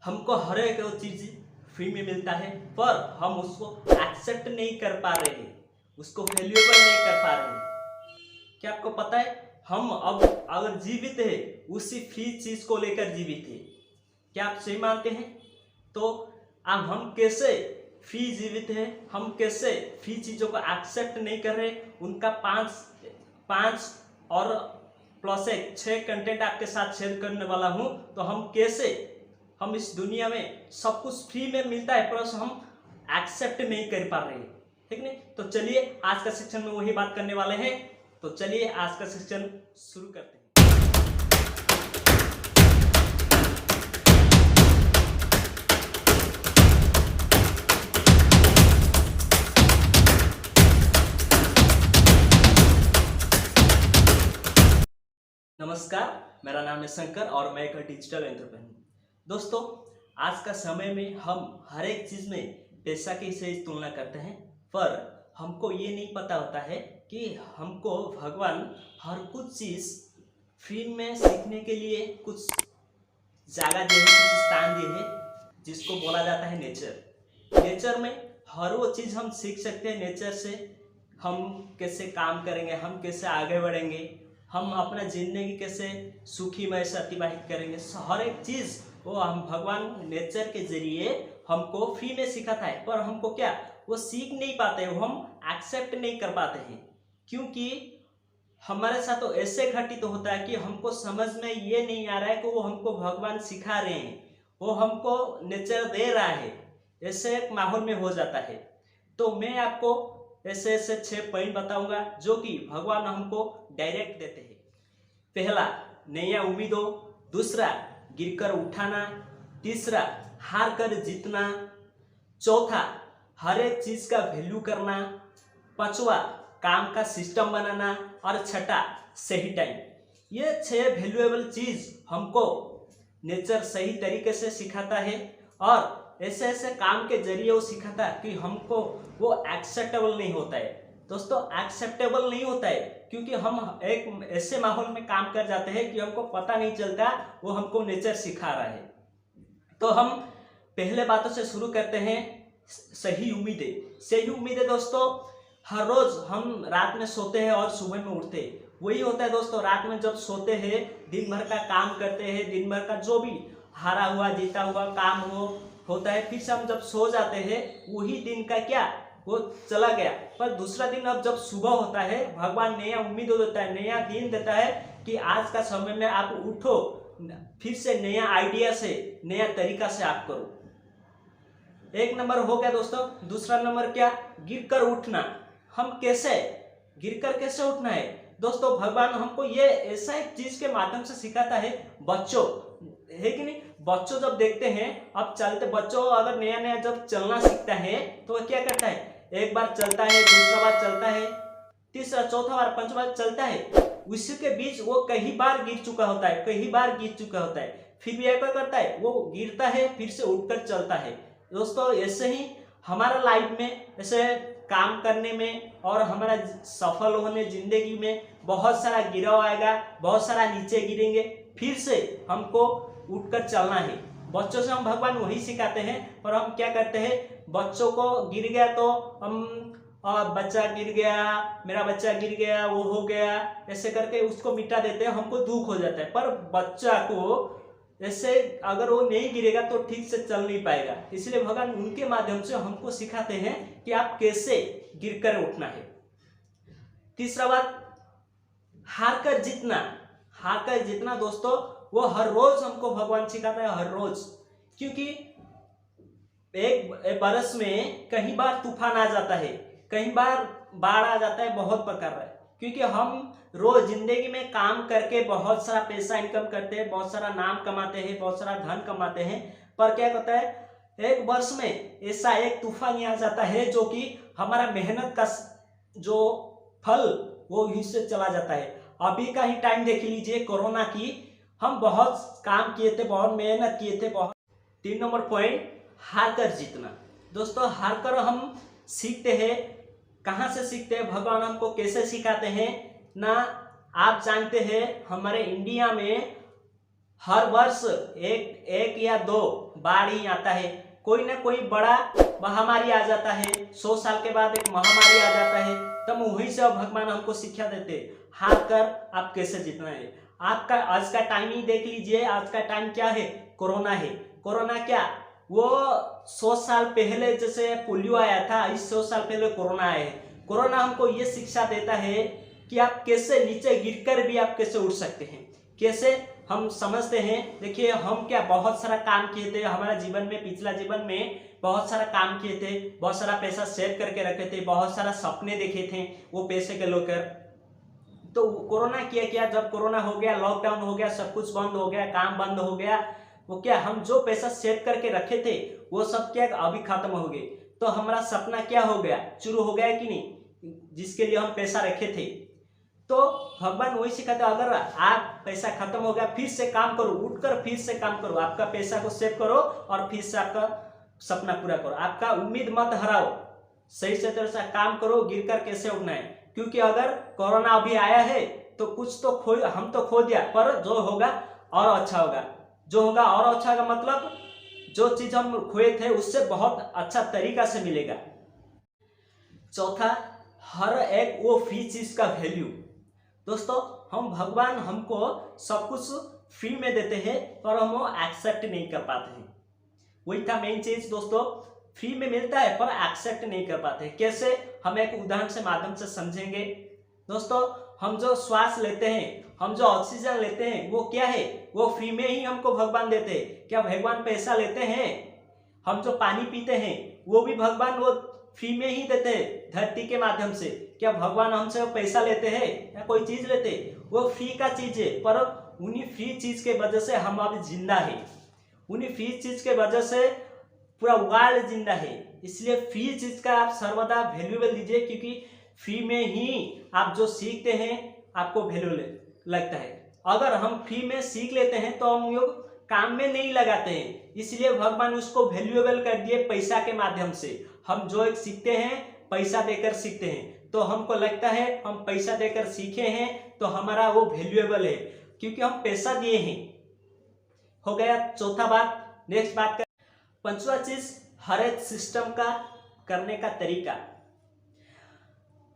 हमको हर एक चीज फ्री में मिलता है, पर हम उसको एक्सेप्ट नहीं कर पा रहे हैं, उसको वैल्यूएबल नहीं कर पा रहे हैं। क्या आपको पता है, हम अब अगर जीवित है उसी फ्री चीज को लेकर जीवित है। क्या आप सही मानते हैं? तो अब हम कैसे फ्री जीवित है, हम कैसे फ्री चीजों को एक्सेप्ट नहीं कर रहे, उनका पांच और प्लस 6 कंटेंट आपके साथ शेयर करने वाला हूं। तो हम इस दुनिया में सब कुछ फ्री में मिलता है, प्लस हम एक्सेप्ट नहीं कर पा रहे, ठीक नहीं? तो चलिए आज का सेक्शन में वही बात करने वाले हैं। तो चलिए आज का सेक्शन शुरू करते हैं। नमस्कार, मेरा नाम है शंकर और मैं एक डिजिटल एंटरप्रेन्योर। दोस्तों, आज का समय में हम हर एक चीज में पैसा की से तुलना करते हैं, पर हमको ये नहीं पता होता है कि हमको भगवान हर कुछ चीज फ्री में सीखने के लिए कुछ जगह दिए है, कुछ स्थान दिए है, जिसको बोला जाता है नेचर। नेचर में हर वो चीज हम सीख सकते हैं। नेचर से हम कैसे काम करेंगे, हम कैसे आगे बढ़ेंगे, हम अपना जिंदगी कैसे सुखीमय से अतिबाहित करेंगे, हर एक चीज वो हम भगवान नेचर के जरिए हमको फ्री में सिखाता है। पर हमको क्या वो सीख नहीं पाते, वो हम एक्सेप्ट नहीं कर पाते हैं, क्योंकि हमारे साथ तो ऐसे घटित होता है कि हमको समझ में ये नहीं आ रहा है कि वो हमको भगवान सिखा रहे हैं, वो हमको नेचर दे रहा है। ऐसे एक माहौल में हो जाता है। तो मैं आपको ऐसे 6 पॉइंट बताऊंगा जो कि भगवान हमको डायरेक्ट देते हैं। पहला, नया उम्मीदों। दूसरा, गिरकर उठाना। तीसरा, हार कर जीतना। चौथा, हर एक चीज का वैल्यू करना। पांचवा, काम का सिस्टम बनाना। और छठा, सही टाइम। ये 6 वैल्यूएबल चीज हमको नेचर सही तरीके से सिखाता है, और ऐसे ऐसे काम के जरिए वो सिखाता है कि हमको वो एक्सेप्टेबल नहीं होता है। दोस्तों, एक्सेप्टेबल नहीं होता है क्योंकि हम एक ऐसे माहौल में काम कर जाते हैं कि हमको पता नहीं चलता वो हमको नेचर सिखा रहा है। तो हम पहले बातों से शुरू करते हैं। सही उम्मीदें। सही उम्मीदें दोस्तों, हर रोज हम रात में सोते हैं और सुबह में उठते हैं। वही होता है दोस्तों, रात में जब सोते हैं, दिन भर का काम करते हैं, दिन भर का जो भी हारा हुआ जीता हुआ काम होता है, फिर से हम जब सो जाते हैं, वही दिन का क्या वो चला गया। पर दूसरा दिन अब जब सुबह होता है, भगवान नया उम्मीद देता है, नया दिन देता है कि आज का समय में आप उठो, फिर से नया आइडिया से, नया तरीका से आप करो। एक नंबर हो गया दोस्तों। दूसरा नंबर क्या? गिरकर उठना। हम गिरकर कैसे उठना है दोस्तों? भगवान हमको ये ऐसा एक चीज के माध्यम से सिखाता है। बच्चों है कि नहीं, बच्चों जब देखते हैं, अब चलते बच्चों अगर नया नया जब चलना सीखता है तो वह क्या करता है, एक बार चलता है, दूसरा बार चलता है, तीसरा चौथा बार पांचवा बार चलता है, उसी के बीच वो कई बार गिर चुका होता है, फिर भी क्या करता है, वो गिरता है, फिर से उठकर चलता है। दोस्तों, ऐसे ही हमारा लाइफ में, ऐसे काम करने में और हमारा सफल होने जिंदगी में बहुत सारा गिराव आएगा, बहुत सारा नीचे गिरेंगे, फिर से हमको उठकर चलना है। बच्चों से हम भगवान वही सिखाते हैं, पर हम क्या करते हैं, बच्चों को गिर गया तो हम बच्चा गिर गया, मेरा बच्चा गिर गया, वो हो गया, ऐसे करके उसको मिटा देते हैं, हमको दुख हो जाता है। पर बच्चा को ऐसे अगर वो नहीं गिरेगा तो ठीक से चल नहीं पाएगा। इसलिए भगवान उनके माध्यम से हमको सिखाते हैं कि आप कैसे गिरकर उठना है। तीसरा बात, हार कर जीतना दोस्तों, वो हर रोज हमको भगवान सिखाता है, हर रोज। क्योंकि एक बरस में कई बार तूफान आ जाता है, कई बार बाढ़ आ जाता है, बहुत प्रकार है। क्योंकि हम रोज जिंदगी में काम करके बहुत सारा पैसा इनकम करते हैं, बहुत सारा नाम कमाते हैं, बहुत सारा धन कमाते हैं, पर क्या होता है, एक वर्ष में ऐसा एक तूफान आ जाता है जो कि हमारा मेहनत का जो फल वो इससे चला जाता है। अभी का ही टाइम देख लीजिए, कोरोना की, हम बहुत काम किए थे, बहुत मेहनत किए थे, बहुत। 3 नंबर पॉइंट, हार कर जीतना। दोस्तों, हार कर हम सीखते हैं। कहाँ से सीखते हैं? भगवान हमको कैसे सिखाते हैं ना, आप जानते हैं, हमारे इंडिया में हर वर्ष एक एक या दो बाढ़ ही आता है, कोई ना कोई बड़ा महामारी आ जाता है, 100 साल के बाद एक महामारी आ जाता है। तब वहीं से भगवान हमको शिक्षा देते, हार कर आप कैसे जीतना है। आपका आज का टाइम ही देख लीजिए, आज का टाइम क्या है, कोरोना है। कोरोना क्या, वो 100 साल पहले जैसे पोलियो आया था, इस 100 साल पहले कोरोना आया है। कोरोना हमको ये शिक्षा देता है कि आप कैसे नीचे गिरकर भी आप कैसे उठ सकते हैं, कैसे हम समझते हैं। देखिए हम क्या बहुत सारा काम किए थे हमारे जीवन में, पिछला जीवन में बहुत सारा काम किए थे, बहुत सारा पैसा सेव करके रखे थे, बहुत सारा सपने देखे थे वो पैसे के लेकर। तो कोरोना किया, जब कोरोना हो गया, लॉकडाउन हो गया, सब कुछ बंद हो गया, काम बंद हो गया, वो क्या हम जो पैसा सेव करके रखे थे वो सब क्या अभी खत्म हो गए। तो हमारा सपना क्या हो गया, चूरू हो गया कि नहीं, जिसके लिए हम पैसा रखे थे। तो भगवान वही सिखाते, अगर आप पैसा खत्म हो गया फिर से काम करो, उठकर फिर से काम करो, आपका पैसा को सेव करो और फिर से आपका सपना पूरा करो। आपका उम्मीद मत हराओ, सही से तरह से काम करो, गिरकर कैसे उठना है। क्योंकि अगर कोरोना अभी आया है तो कुछ तो हम तो खो दिया, पर जो होगा और अच्छा होगा। जो होगा और अच्छा होगा मतलब जो चीज हम खोए थे उससे बहुत अच्छा तरीका से मिलेगा। चौथा, हर एक वो फ्री चीज का वैल्यू। दोस्तों हम भगवान हमको सब कुछ फ्री में देते हैं पर हम वो एक्सेप्ट नहीं कर पाते हैं। वही था मेन चीज दोस्तों, फ्री में मिलता है पर एक्सेप्ट नहीं कर पाते। कैसे, हम एक उदाहरण से माध्यम से समझेंगे। दोस्तों हम जो श्वास लेते हैं, हम जो ऑक्सीजन लेते हैं वो क्या है, वो फ्री में ही हमको भगवान देते हैं। क्या भगवान पैसा लेते हैं? हम जो पानी पीते हैं वो भी भगवान वो फ्री में ही देते हैं धरती के माध्यम से। क्या भगवान हमसे वो पैसा लेते हैं या कोई चीज लेते हैं? वो फ्री का चीज है, पर उन्हीं फ्री चीज के वजह से हम अभी जिंदा है, उन्हीं फ्री चीज के वजह से पूरा वर्ल्ड जिंदा है। इसलिए फ्री चीज का आप सर्वदा वैल्यूएबल दीजिए, क्योंकि फ्री में ही आप जो सीखते हैं आपको वैल्यू लगता है। अगर हम फ्री में सीख लेते हैं तो हम लोग काम में नहीं लगाते हैं, इसलिए भगवान उसको वैल्यूएबल कर दिए पैसा के माध्यम से। हम जो एक सीखते हैं पैसा देकर सीखते हैं, तो हमको लगता है हम पैसा देकर सीखे हैं तो हमारा वो वैल्यूएबल है, क्योंकि हम पैसा दिए हैं। हो गया चौथा बात। नेक्स्ट बात कर, पांचवा चीज, हर एक सिस्टम का करने का तरीका।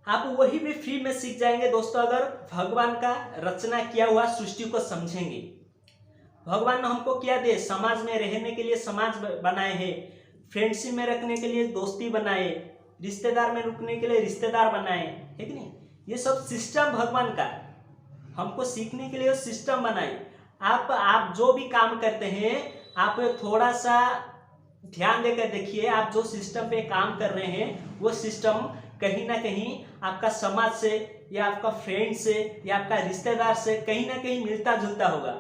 आप वही भी फ्री में सीख जाएंगे दोस्तों, अगर भगवान का रचना किया हुआ सृष्टि को समझेंगे। भगवान ने हमको क्या दिए, समाज में रहने के लिए समाज बनाए हैं, फ्रेंडशिप में रखने के लिए दोस्ती बनाए, रिश्तेदार में रुकने के लिए रिश्तेदार बनाए, है कि नहीं। ये सब सिस्टम भगवान का हमको सीखने के लिए सिस्टम बनाए। आप जो भी काम करते हैं आप थोड़ा सा ध्यान देकर देखिए, आप जो सिस्टम पे काम कर रहे हैं वो सिस्टम कहीं ना कहीं आपका समाज से या आपका फ्रेंड से या आपका रिश्तेदार से कहीं ना कहीं मिलता जुलता होगा।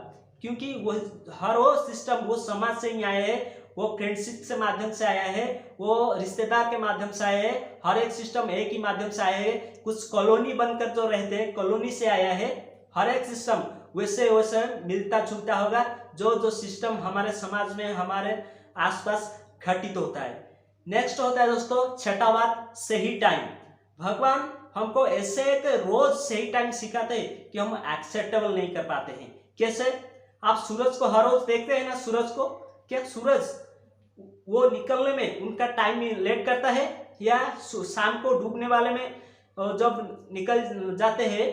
क्योंकि वो हर वो सिस्टम वो समाज से ही आया है, वो फ्रेंडशिप से माध्यम से आया है, वो रिश्तेदार के माध्यम से आया है। हर एक सिस्टम एक ही माध्यम से आया है। कुछ कॉलोनी बनकर जो रहते हैं कॉलोनी से आया है। हर एक सिस्टम वैसे वैसे मिलता जुलता होगा, जो जो सिस्टम हमारे समाज में हमारे आसपास घटित होता है। नेक्स्ट होता है दोस्तों छठा बात, सही टाइम। भगवान हमको ऐसे एक रोज सही टाइम सिखाते हैं कि हम एक्सेप्टेबल नहीं कर पाते हैं। कैसे, आप सूरज को हर रोज देखते हैं ना, सूरज को, क्या सूरज वो निकलने में उनका टाइम लेट करता है, या शाम को डूबने वाले में जब निकल जाते हैं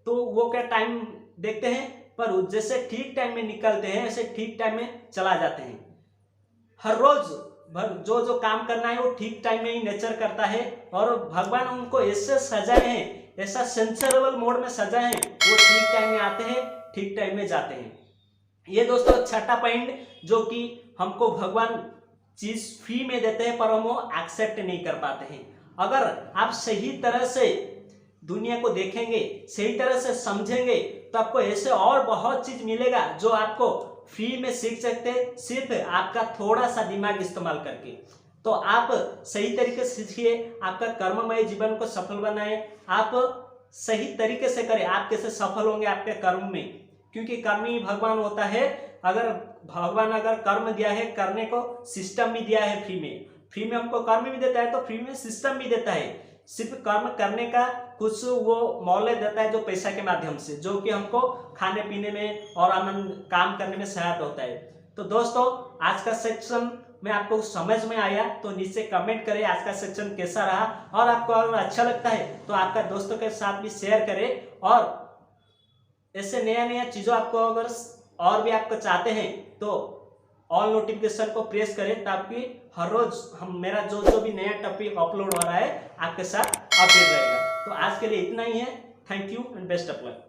तो वो क्या टाइम देखते हैं, पर जैसे ठीक टाइम में निकलते हैं ऐसे ठीक टाइम में चला जाते हैं। हर रोज जो जो काम करना है वो ठीक टाइम में ही नेचर करता है, और भगवान उनको ऐसे सजाए हैं, ऐसा सेंसरेबल मोड में सजाए हैं, वो ठीक टाइम में आते हैं ठीक टाइम में जाते हैं। ये दोस्तों छठा पॉइंट, जो कि हमको भगवान चीज फ्री में देते हैं पर हम वो एक्सेप्ट नहीं कर पाते हैं। अगर आप सही तरह से दुनिया को देखेंगे, सही तरह से समझेंगे, तो आपको ऐसे और बहुत चीज मिलेगा जो आपको फ्री में सीख सकते हैं, सिर्फ आपका थोड़ा सा दिमाग इस्तेमाल करके। तो आप सही तरीके से सीखिए, आपका कर्ममय जीवन को सफल बनाएं, आप सही तरीके से करें। आप कैसे सफल होंगे आपके कर्म में, क्योंकि कर्म ही भगवान होता है। अगर भगवान अगर कर्म दिया है, करने को सिस्टम भी दिया है फ्री में हमको कर्म भी देता है, तो फ्री में सिस्टम भी देता है। सिर्फ कर्म करने का कुछ वो मोहलत देता है जो पैसा के माध्यम से, जो कि हमको खाने पीने में और काम करने में सहायता होता है। तो दोस्तों आज का सेक्शन में आपको समझ में आया तो नीचे कमेंट करें आज का सेक्शन कैसा रहा, और आपको अगर अच्छा लगता है तो आपका दोस्तों के साथ भी शेयर करें। और ऐसे नया चीज़ों आपको अगर और भी आपको चाहते हैं तो ऑल नोटिफिकेशन को प्रेस करें, ताकि हर रोज मेरा जो भी नया टॉपिक अपलोड हो रहा है आपके साथ अपडेट रहेगा। तो आज के लिए इतना ही है। Thank you and best of luck.